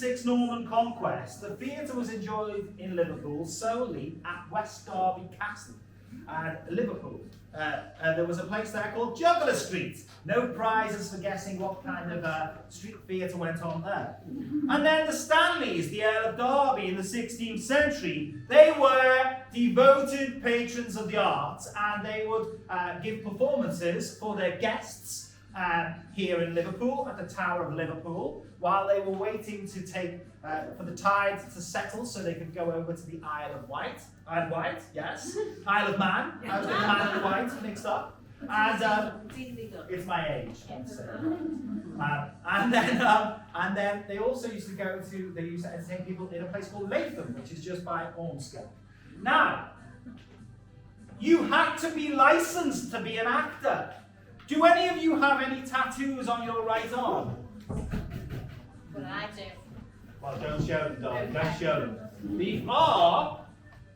1096 Norman Conquest, the theatre was enjoyed in Liverpool solely at West Derby Castle and Liverpool. There was a place there called Juggler Street. No prizes for guessing what kind of street theatre went on there. And then the Stanleys, the Earl of Derby in the 16th century, they were devoted patrons of the arts, and they would give performances for their guests here in Liverpool, at the Tower of Liverpool, while they were waiting to for the tide to settle so they could go over to the Isle of Wight. Isle of Wight, yes. Isle of Man. I was getting Man and Wight mixed up. And it's my age. And then they also used to entertain people in a place called Latham, which is just by Ormskirk. Now, you had to be licensed to be an actor. Do any of you have any tattoos on your right arm? Well, I do. Well, don't show them, darling. Don't show them. The R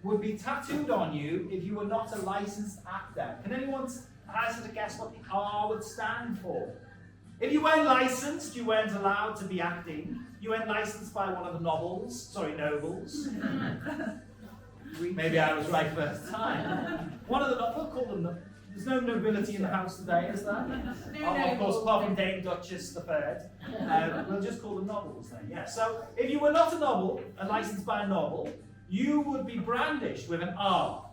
would be tattooed on you if you were not a licensed actor. Can anyone hazard a guess what the R would stand for? If you weren't licensed, you weren't allowed to be acting. You weren't licensed by one of the nobles. Maybe I was right first time. One of the we'll call them. There's no nobility in the house today, is there? Of course, apart from Dame Duchess III. We'll just call them nobles then, yeah. So, if you were not a noble, licensed by a noble, you would be brandished with an R.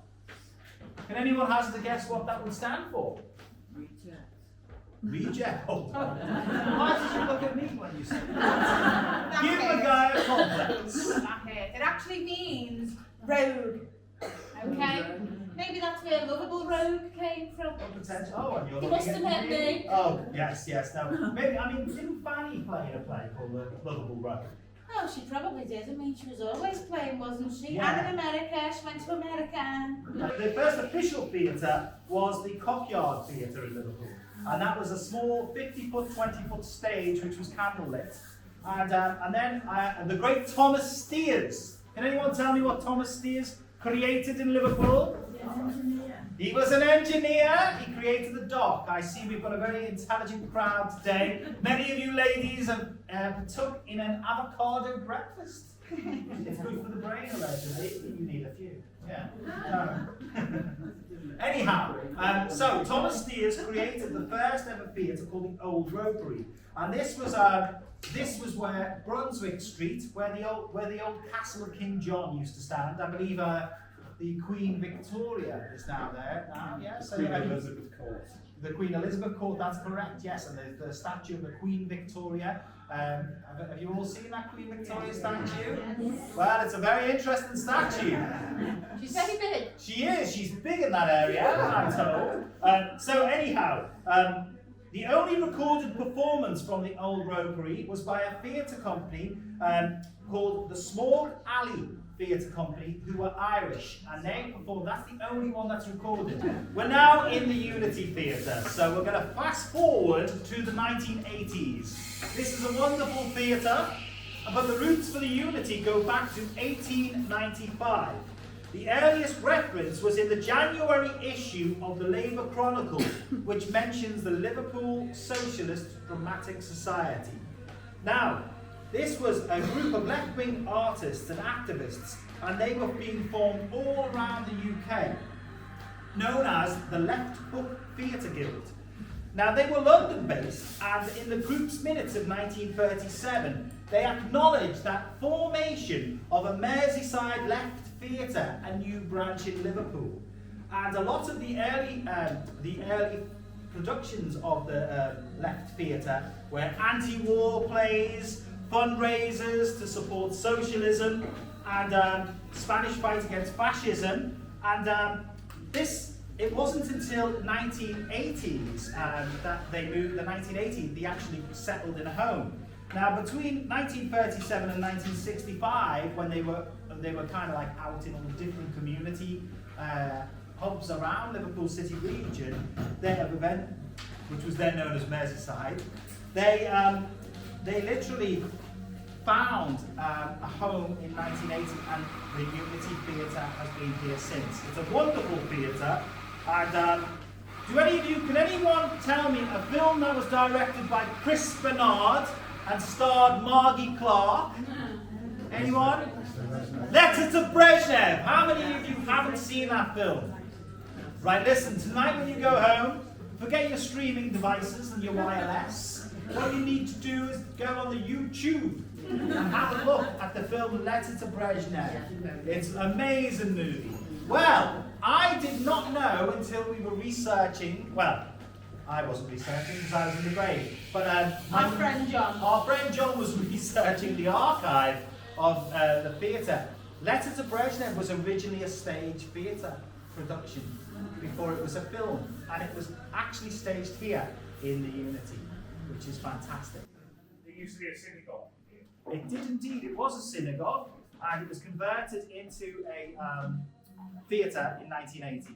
Can anyone hazard a guess what that would stand for? Reject. Reject? Hold on. Why did you look at me when you said that? Give the guy a complex. It actually means rogue. Okay? Maybe that's where Lovable Rogue came from. And you're You must have met me. Oh, yes, no. Maybe, didn't Fanny play in a play called Lovable Rogue? Oh, she probably did. I mean, she was always playing, wasn't she? Yeah. And in America, she went to America. The first official theatre was the Cockyard Theatre in Liverpool. And that was a small 50-foot, 20-foot stage which was candlelit. And then the great Thomas Steers. Can anyone tell me what Thomas Steers created in Liverpool? He was an engineer. He created the dock. I see we've got a very intelligent crowd today. Many of you ladies have partook in an avocado breakfast. It's good for the brain, allegedly. You need a few. Yeah. Anyhow, so Thomas Steers created the first ever theatre called the Old Ropery, and this was where Brunswick Street, where the old castle of King John used to stand. I believe the Queen Victoria is now there. Yes. Queen Elizabeth Court. The Queen Elizabeth Court, that's correct, yes, and there's the statue of the Queen Victoria. Have you all seen that Queen Victoria statue? Well, it's a very interesting statue. She's very big. She is, she's big in that area, I'm told. So anyhow, the only recorded performance from the Old Ropery was by a theatre company called the Small Alley Theatre Company, who were Irish, and they performed. That's the only one that's recorded. We're now in the Unity Theatre, so we're going to fast forward to the 1980s. This is a wonderful theatre, but the roots for the Unity go back to 1895. The earliest reference was in the January issue of the Labour Chronicle, which mentions the Liverpool Socialist Dramatic Society. Now, this was a group of left-wing artists and activists, and they were being formed all around the UK, known as the Left Hook Theatre Guild. Now, they were London-based, and in the group's minutes of 1937, they acknowledged that formation of a Merseyside left theatre, a new branch in Liverpool. And a lot of the early productions of the left theatre were anti-war plays, fundraisers to support socialism, and Spanish fight against fascism. And it wasn't until the 1980s that they moved. The 1980s, they actually settled in a home. Now, between 1937 and 1965, when they were kind of like out in all different community hubs around Liverpool City region, their event, which was then known as Merseyside, they literally found a home in 1980, and the Unity Theatre has been here since. It's a wonderful theatre, and can anyone tell me a film that was directed by Chris Bernard and starred Margie Clark. Anyone? Letter to Brezhnev. How many of you haven't seen that film? Right, listen, tonight when you go home, forget your streaming devices and your wireless. What you need to do is go on the YouTube and have a look at the film Letter to Brezhnev. It's an amazing movie. Well, I did not know until we were researching, well, I wasn't researching because I was in the grave, but our friend John was researching the archive of the theatre. Letter to Brezhnev was originally a stage theatre production before it was a film, and it was actually staged here in the Unity, which is fantastic. It used to be a synagogue. It did indeed. It was a synagogue, and it was converted into a theatre in 1980.